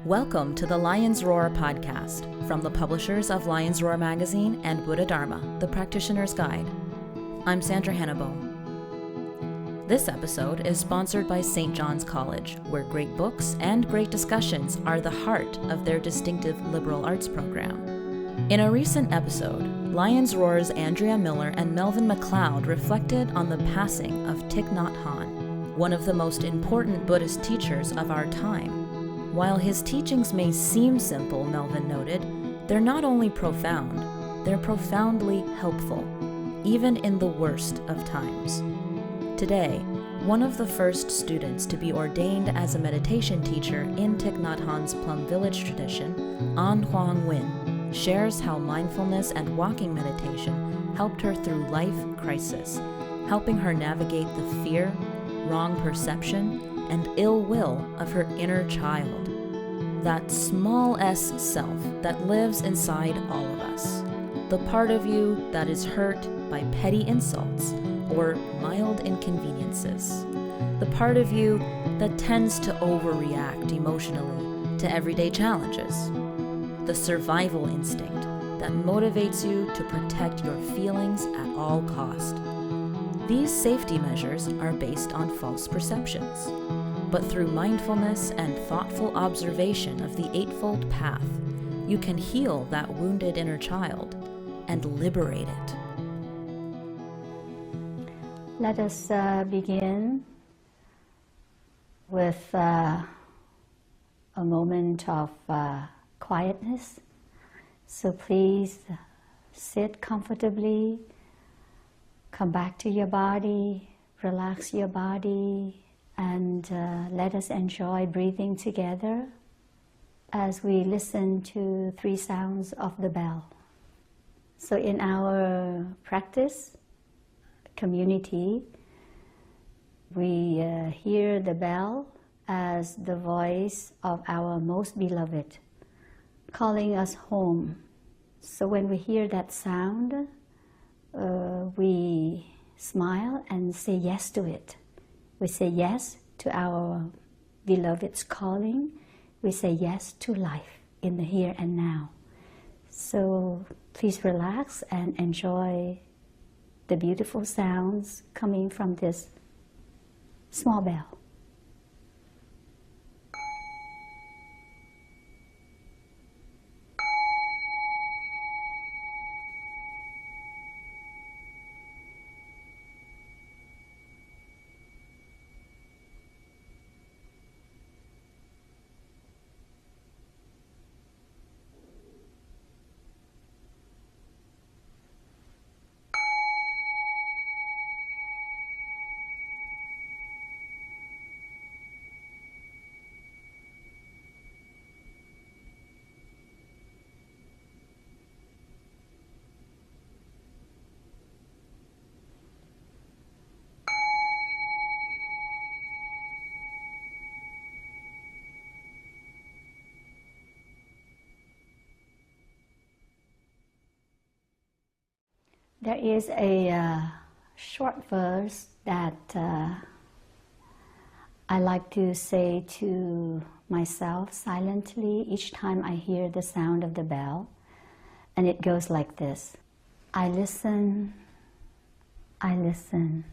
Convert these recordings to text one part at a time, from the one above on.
Welcome to the Lion's Roar podcast from the publishers of Lion's Roar magazine and Buddha Dharma, the Practitioner's Guide. I'm Sandra Hannibal. This episode is sponsored by St. John's College, where great books and great discussions are the heart of their distinctive liberal arts program. In a recent episode, Lion's Roar's Andrea Miller and Melvin MacLeod reflected on the passing of Thich Nhat Hanh, one of the most important Buddhist teachers of our time. While his teachings may seem simple, Melvin noted, they're not only profound, they're profoundly helpful, even in the worst of times. Today, one of the first students to be ordained as a meditation teacher in Thich Nhat Hanh's Plum Village tradition, Anh-Huong Nguyen, shares how mindfulness and walking meditation helped her through life crisis, helping her navigate the fear, wrong perception, and ill will of her inner child, that small s self that lives inside all of us, the part of you that is hurt by petty insults or mild inconveniences, the part of you that tends to overreact emotionally to everyday challenges, the survival instinct that motivates you to protect your feelings at all cost. These safety measures are based on false perceptions. But through mindfulness and thoughtful observation of the Eightfold Path, you can heal that wounded inner child and liberate it. Let us begin with a moment of quietness. So please sit comfortably, come back to your body, relax your body, and let us enjoy breathing together as we listen to 3 sounds of the bell. So in our practice community, we hear the bell as the voice of our most beloved, calling us home. So when we hear that sound, we smile and say yes to it. We say yes to our beloved's calling. We say yes to life in the here and now. So please relax and enjoy the beautiful sounds coming from this small bell. There is a short verse that I like to say to myself silently each time I hear the sound of the bell, and it goes like this. I listen, I listen.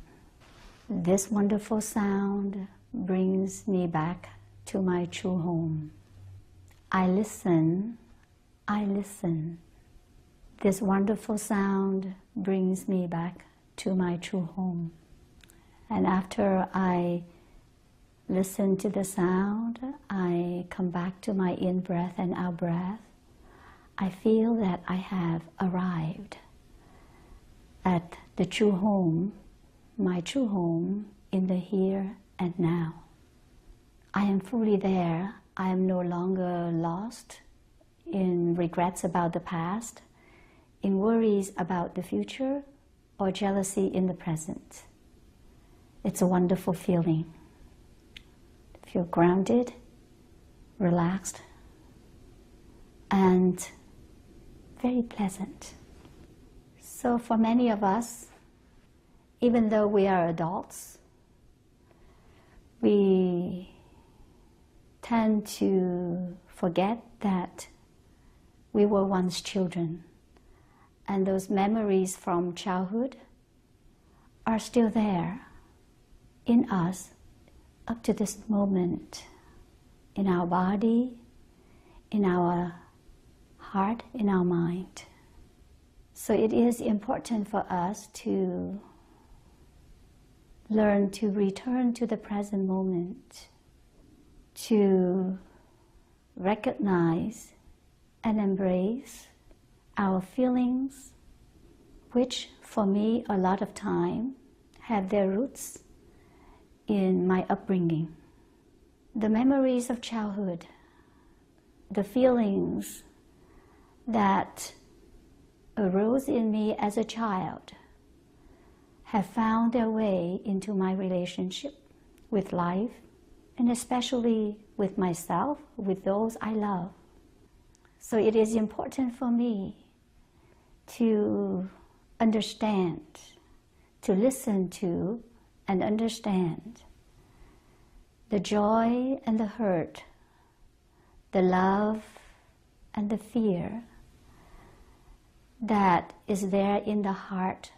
This wonderful sound brings me back to my true home. I listen, I listen. This wonderful sound brings me back to my true home. And after I listen to the sound, I come back to my in-breath and out-breath. I feel that I have arrived at the true home, my true home in the here and now. I am fully there. I am no longer lost in regrets about the past, in worries about the future, or jealousy in the present. It's a wonderful feeling. Feel grounded, relaxed, and very pleasant. So for many of us, even though we are adults, we tend to forget that we were once children, and those memories from childhood are still there in us up to this moment, in our body, in our heart, in our mind. So it is important for us to learn to return to the present moment, to recognize and embrace our feelings, which for me a lot of time have their roots in my upbringing. The memories of childhood, the feelings that arose in me as a child have found their way into my relationship with life, and especially with myself, with those I love. So it is important for me to understand, to listen to and understand the joy and the hurt, the love and the fear that is there in the heart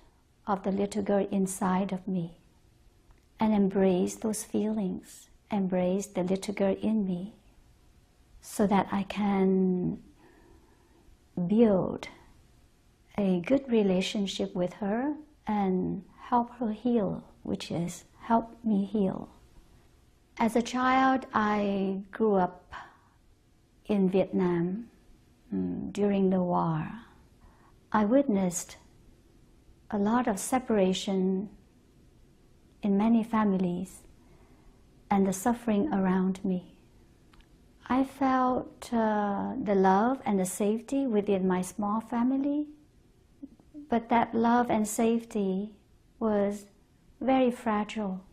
of the little girl inside of me, and embrace those feelings, embrace the little girl in me, so that I can build a good relationship with her and help her heal, which is help me heal. As a child, I grew up in Vietnam during the war. I witnessed a lot of separation in many families and the suffering around me. I felt the love and the safety within my small family, but that love and safety was very fragile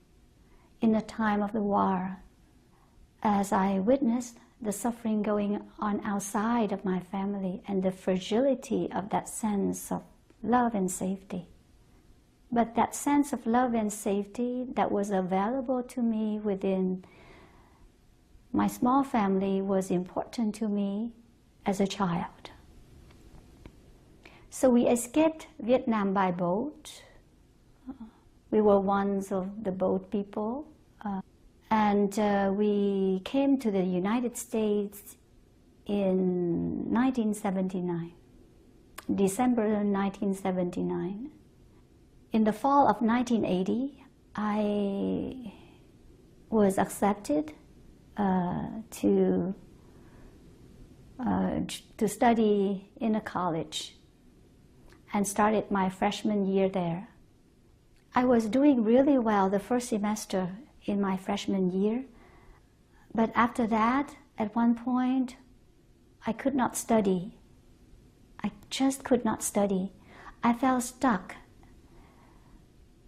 in the time of the war, as I witnessed the suffering going on outside of my family and the fragility of that sense of love and safety. But that sense of love and safety that was available to me within my small family was important to me as a child. So we escaped Vietnam by boat. We were one of the boat people. And we came to the United States in 1979, December 1979. In the fall of 1980, I was accepted to study in a college and started my freshman year there. I was doing really well the first semester in my freshman year, but after that, at one point, I could not study. I just could not study. I felt stuck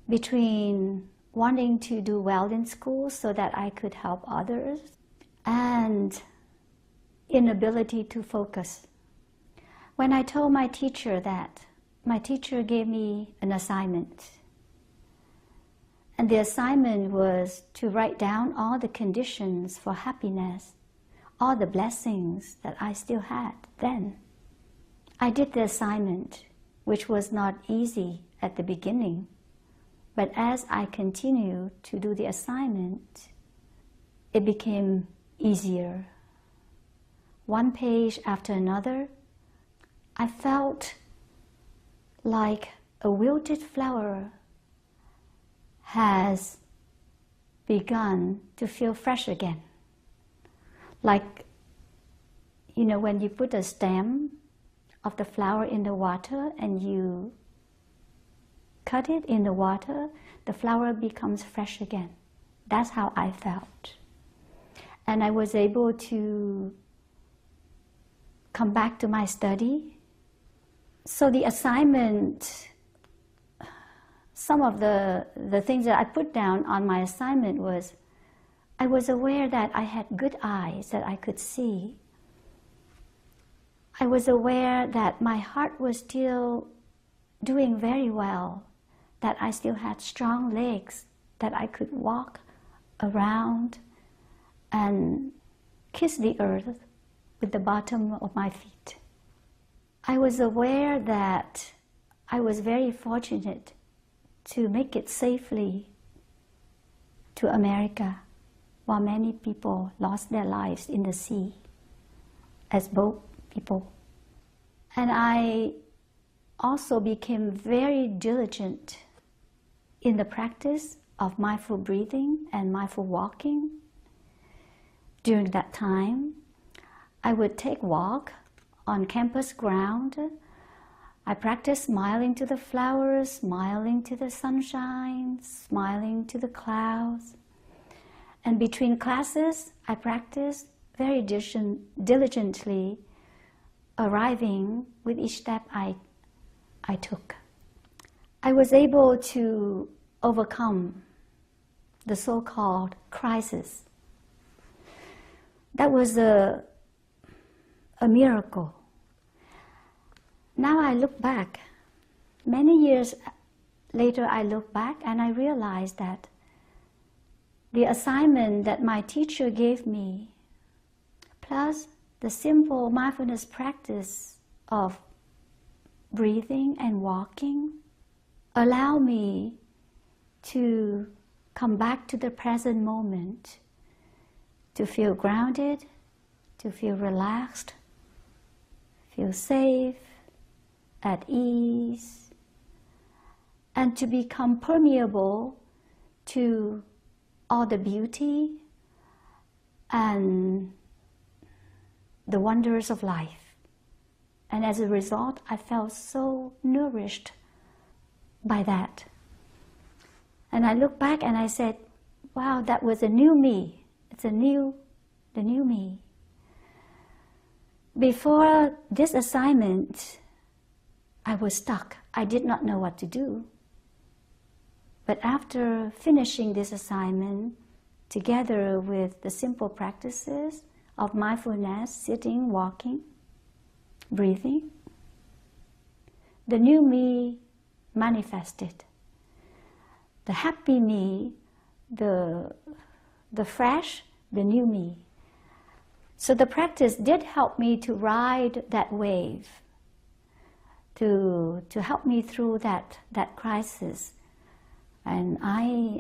between wanting to do well in school so that I could help others and inability to focus. When I told my teacher that, my teacher gave me an assignment. And the assignment was to write down all the conditions for happiness, all the blessings that I still had then. I did the assignment, which was not easy at the beginning, but as I continued to do the assignment, it became easier. One page after another, I felt like a wilted flower has begun to feel fresh again. Like, you know, when you put a stem of the flower in the water and you cut it in the water, the flower becomes fresh again. That's how I felt. And I was able to come back to my study. So the assignment, some of the things that I put down on my assignment was, I was aware that I had good eyes, that I could see. I was aware that my heart was still doing very well, that I still had strong legs, that I could walk around and kiss the earth with the bottom of my feet. I was aware that I was very fortunate to make it safely to America, while many people lost their lives in the sea as boat people. And I also became very diligent in the practice of mindful breathing and mindful walking. During that time, I would take walk on campus ground. I practiced smiling to the flowers, smiling to the sunshine, smiling to the clouds. And between classes, I practiced very diligently, arriving with each step I took. I was able to overcome the so-called crisis. That was a miracle. Now I look back, many years later I look back and I realized that the assignment that my teacher gave me, plus the simple mindfulness practice of breathing and walking, allow me to come back to the present moment, to feel grounded, to feel relaxed, feel safe, at ease, and to become permeable to all the beauty and the wonders of life. And as a result, I felt so nourished by that. And I look back and I said, wow, that was a new me. It's the new me. Before this assignment, I was stuck. I did not know what to do. But after finishing this assignment, together with the simple practices of mindfulness, sitting, walking, breathing, the new me manifested. The happy me, the fresh, the new me. So the practice did help me to ride that wave, to help me through that crisis. And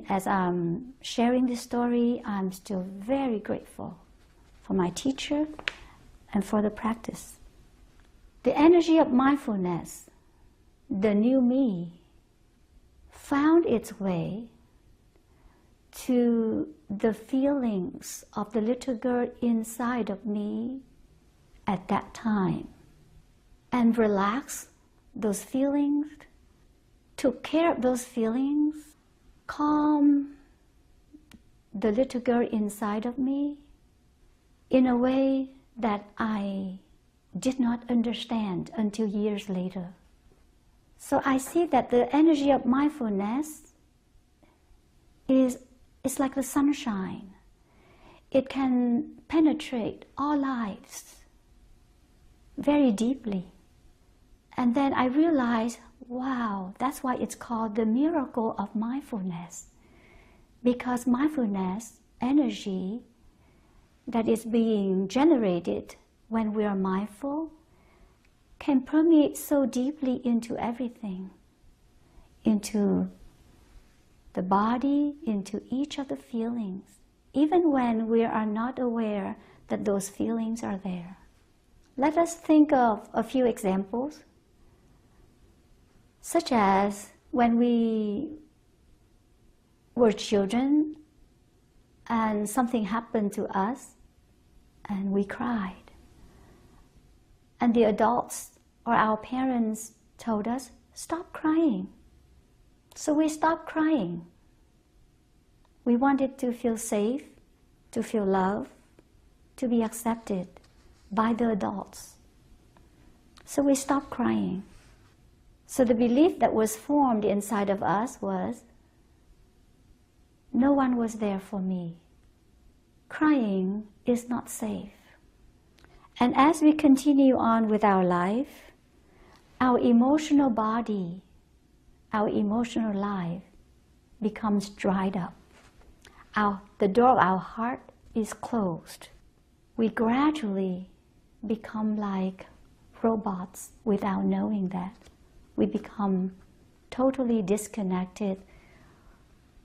as I'm sharing this story, I'm still very grateful for my teacher and for the practice. The energy of mindfulness, the new me, found its way to the feelings of the little girl inside of me at that time, and relaxed those feelings, took care of those feelings, calm the little girl inside of me in a way that I did not understand until years later. So I see that the energy of mindfulness is like the sunshine. It can penetrate all lives very deeply. And then I realized, wow, that's why it's called the miracle of mindfulness. Because mindfulness, energy that is being generated when we are mindful, can permeate so deeply into everything, into the body, into each of the feelings, even when we are not aware that those feelings are there. Let us think of a few examples, such as when we were children and something happened to us and we cried. And the adults or our parents told us, stop crying. So we stopped crying. We wanted to feel safe, to feel loved, to be accepted by the adults. So we stopped crying. So the belief that was formed inside of us was, no one was there for me. Crying is not safe. And as we continue on with our life, our emotional body, our emotional life becomes dried up. The door of our heart is closed. We gradually become like robots without knowing that. We become totally disconnected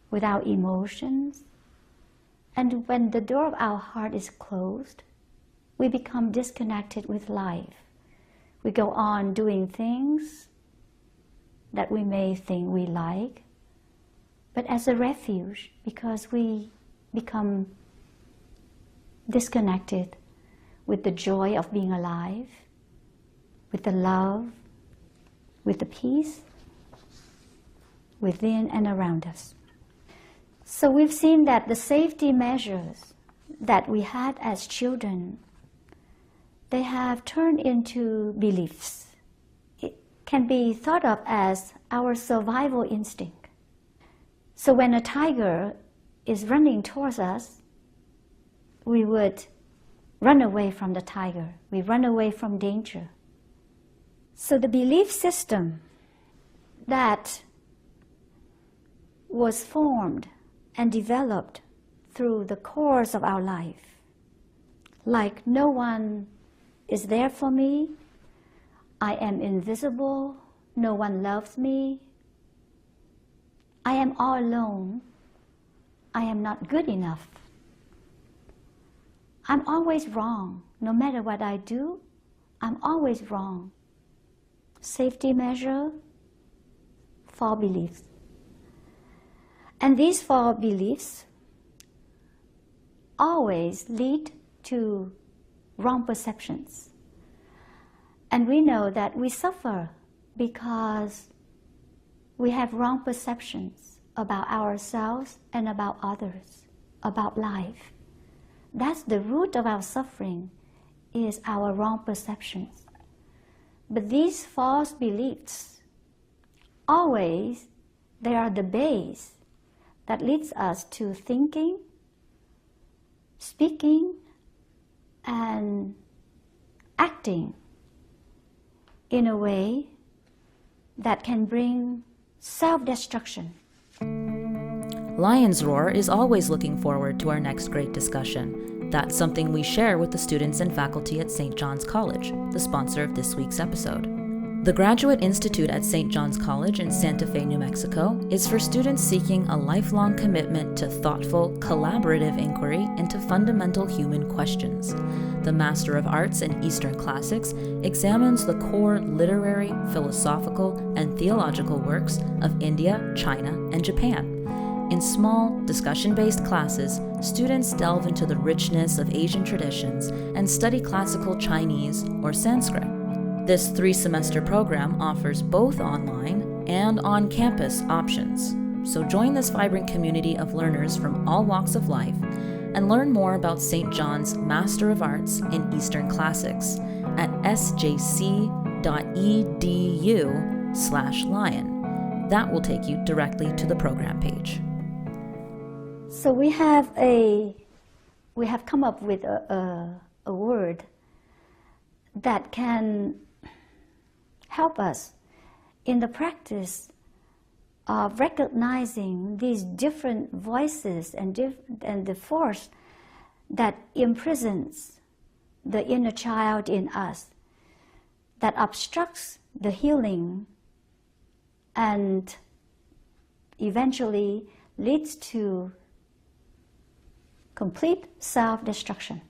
without emotions. And when the door of our heart is closed, we become disconnected with life. We go on doing things that we may think we like, but as a refuge, because we become disconnected with the joy of being alive, with the love, with the peace within and around us. So we've seen that the safety measures that we had as children, they have turned into beliefs. It can be thought of as our survival instinct. So when a tiger is running towards us, we would run away from the tiger. We run away from danger. So the belief system that was formed and developed through the course of our life, like no one is there for me, I am invisible, no one loves me, I am all alone, I am not good enough, I'm always wrong, no matter what I do, I'm always wrong. Safety measure, false beliefs. And these false beliefs always lead to wrong perceptions. And we know that we suffer because we have wrong perceptions about ourselves and about others, about life. That's the root of our suffering, is our wrong perceptions. But these false beliefs, always, they are the base that leads us to thinking, speaking, and acting in a way that can bring self-destruction. Lion's Roar is always looking forward to our next great discussion. That's something we share with the students and faculty at St. John's College, the sponsor of this week's episode. The Graduate Institute at St. John's College in Santa Fe, New Mexico, is for students seeking a lifelong commitment to thoughtful, collaborative inquiry into fundamental human questions. The Master of Arts in Eastern Classics examines the core literary, philosophical, and theological works of India, China, and Japan. In small, discussion-based classes, students delve into the richness of Asian traditions and study classical Chinese or Sanskrit. This 3-semester program offers both online and on-campus options. So join this vibrant community of learners from all walks of life and learn more about St. John's Master of Arts in Eastern Classics at sjc.edu/lion. That will take you directly to the program page. So we have come up with a word that can help us in the practice of recognizing these different voices and the force that imprisons the inner child in us, that obstructs the healing and eventually leads to complete self-destruction.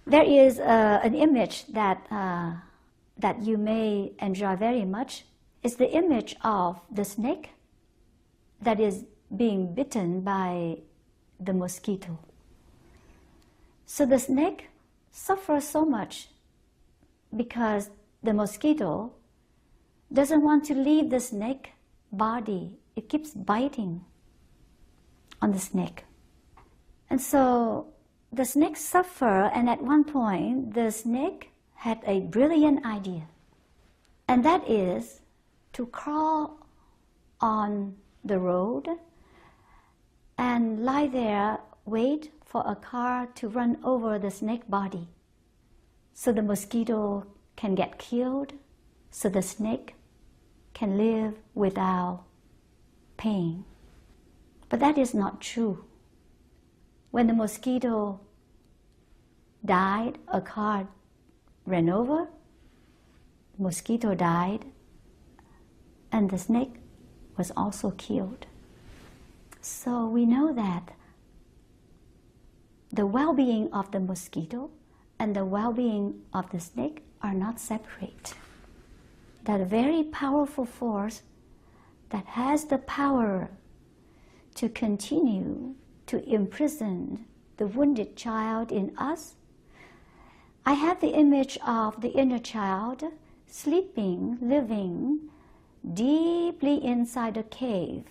There is an image that you may enjoy very much. It's the image of the snake that is being bitten by the mosquito. So the snake suffers so much because the mosquito doesn't want to leave the snake body. It keeps biting on the snake. And so the snake suffers, and at one point the snake had a brilliant idea, and that is to crawl on the road and lie there, wait for a car to run over the snake body so the mosquito can get killed, so the snake can live without pain. But that is not true. When the mosquito died, a car ran over, mosquito died, and the snake was also killed. So we know that the well-being of the mosquito and the well-being of the snake are not separate. That a very powerful force that has the power to continue to imprison the wounded child in us. I have the image of the inner child sleeping, living deeply inside a cave,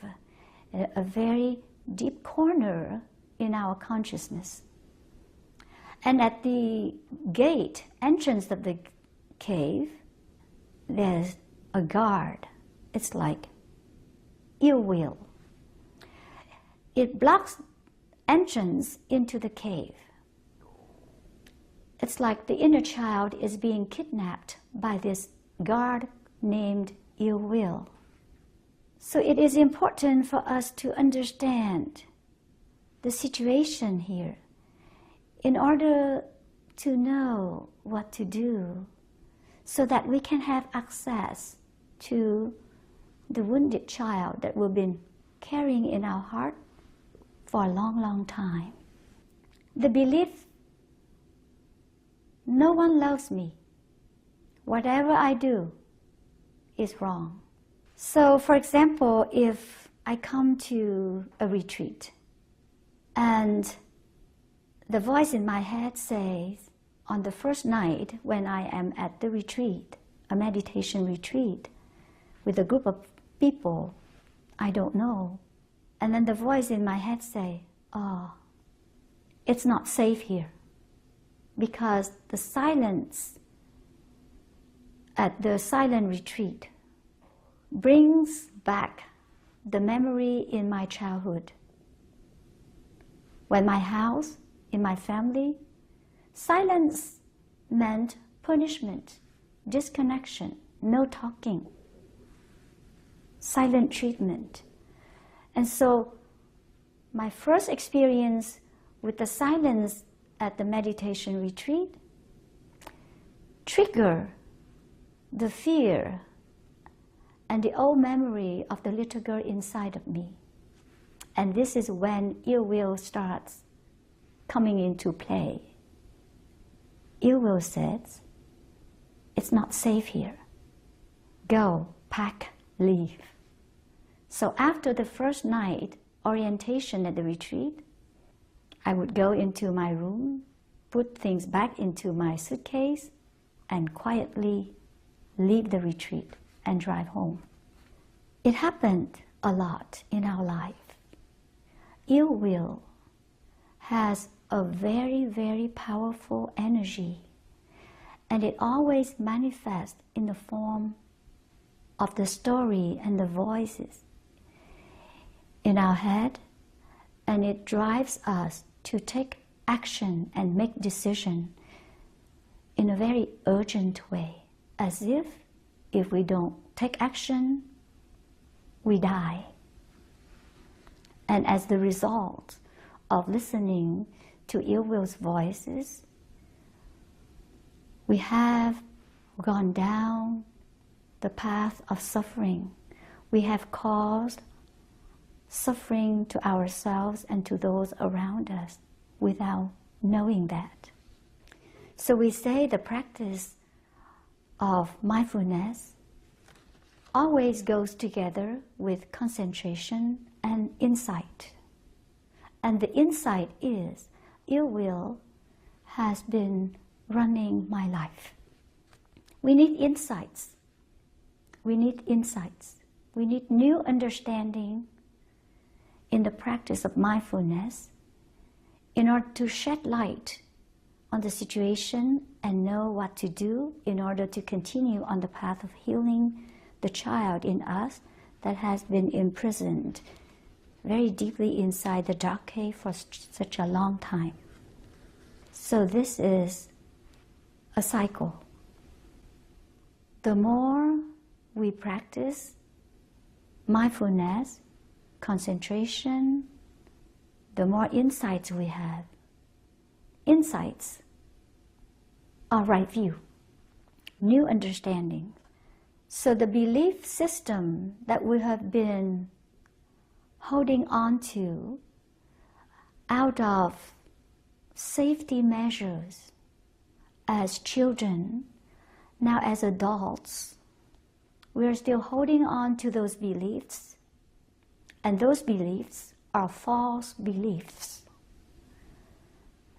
a very deep corner in our consciousness. And at the gate, entrance of the cave, there's a guard. It's like ill will. It blocks entrance into the cave. It's like the inner child is being kidnapped by this guard named ill will. So it is important for us to understand the situation here in order to know what to do so that we can have access to the wounded child that we've been carrying in our heart for a long, long time. The belief, no one loves me. Whatever I do is wrong. So, for example, if I come to a retreat and the voice in my head says, on the first night when I am at the retreat, a meditation retreat, with a group of people I don't know, and then the voice in my head say, oh, it's not safe here, because the silence at the silent retreat brings back the memory in my childhood. When my house, in my family, silence meant punishment, disconnection, no talking, silent treatment. And so my first experience with the silence at the meditation retreat triggered the fear and the old memory of the little girl inside of me. And this is when ill will starts coming into play. Ill will says, it's not safe here. Go, pack, leave. So after the first night orientation at the retreat, I would go into my room, put things back into my suitcase, and quietly leave the retreat and drive home. It happened a lot in our life. Ill will has a very, very powerful energy, and it always manifests in the form of the story and the voices in our head, and it drives us to take action and make decision in a very urgent way, as if we don't take action, we die. And as the result of listening to ill will's voices, we have gone down the path of suffering. We have caused suffering to ourselves and to those around us without knowing that. So we say the practice of mindfulness always goes together with concentration and insight. And the insight is, ill will has been running my life. We need insights. We need insights. We need new understanding in the practice of mindfulness in order to shed light on the situation and know what to do in order to continue on the path of healing the child in us that has been imprisoned very deeply inside the dark cave for such a long time. So this is a cycle. The more we practice mindfulness, concentration, the more insights we have. Insights are right view. new understanding. So the belief system that we have been holding on to out of safety measures as children, now as adults, we are still holding on to those beliefs, and those beliefs are false beliefs.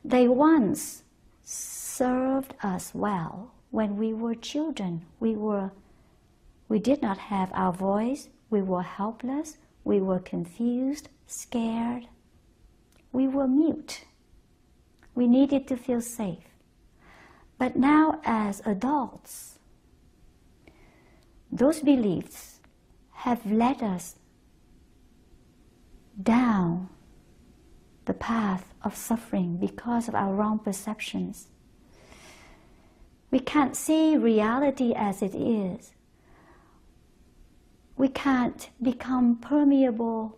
They once served us well when we were children. We did not have our voice, we were helpless, we were confused, scared, we were mute. We needed to feel safe. But now as adults, those beliefs have led us down the path of suffering because of our wrong perceptions. We can't see reality as it is. We can't become permeable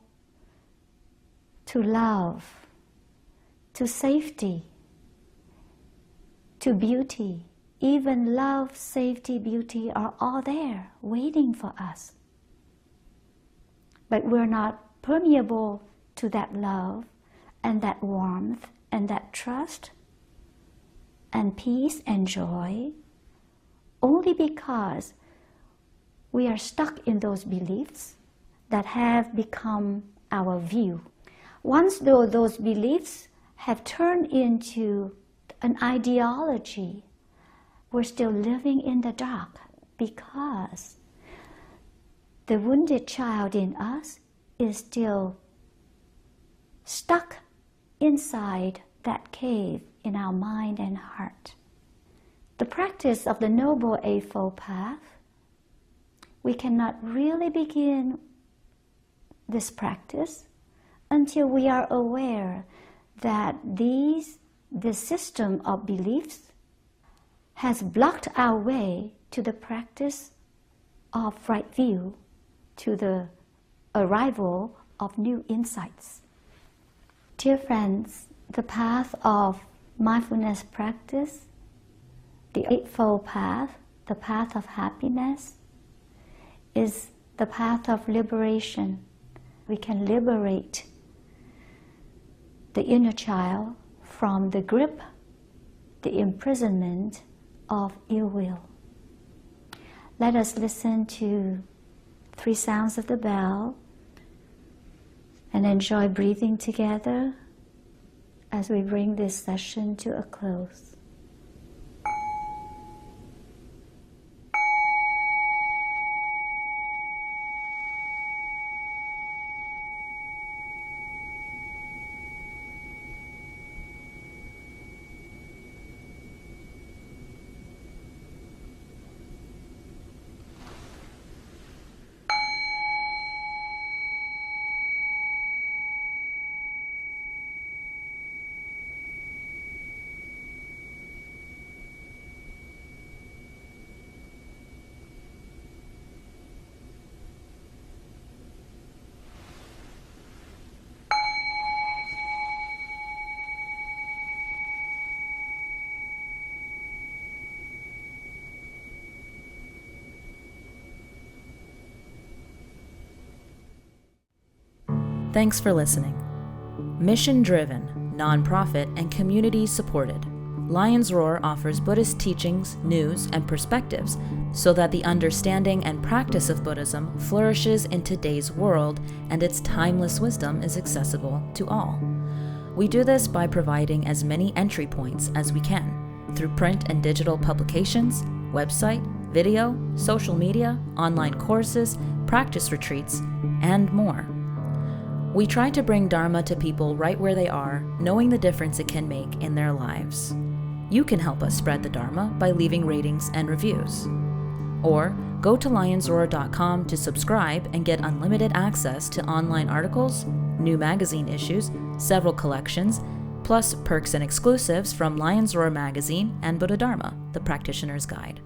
to love, to safety, to beauty. Even love, safety, beauty are all there waiting for us. But we're not permeable to that love and that warmth and that trust and peace and joy only because we are stuck in those beliefs that have become our view. Once though those beliefs have turned into an ideology, we're still living in the dark because the wounded child in us is still stuck inside that cave in our mind and heart. The practice of the Noble Eightfold Path, we cannot really begin this practice until we are aware that this system of beliefs has blocked our way to the practice of right view, to the arrival of new insights. Dear friends, the path of mindfulness practice, the Eightfold Path, the path of happiness, is the path of liberation. We can liberate the inner child from the grip, the imprisonment of ill will. Let us listen to 3 sounds of the bell and enjoy breathing together as we bring this session to a close. Thanks for listening. Mission-driven, nonprofit, and community-supported, Lion's Roar offers Buddhist teachings, news, and perspectives so that the understanding and practice of Buddhism flourishes in today's world and its timeless wisdom is accessible to all. We do this by providing as many entry points as we can through print and digital publications, website, video, social media, online courses, practice retreats, and more. We try to bring Dharma to people right where they are, knowing the difference it can make in their lives. You can help us spread the Dharma by leaving ratings and reviews. Or go to lionsroar.com to subscribe and get unlimited access to online articles, new magazine issues, several collections, plus perks and exclusives from Lion's Roar magazine and Buddha Dharma, the Practitioner's Guide.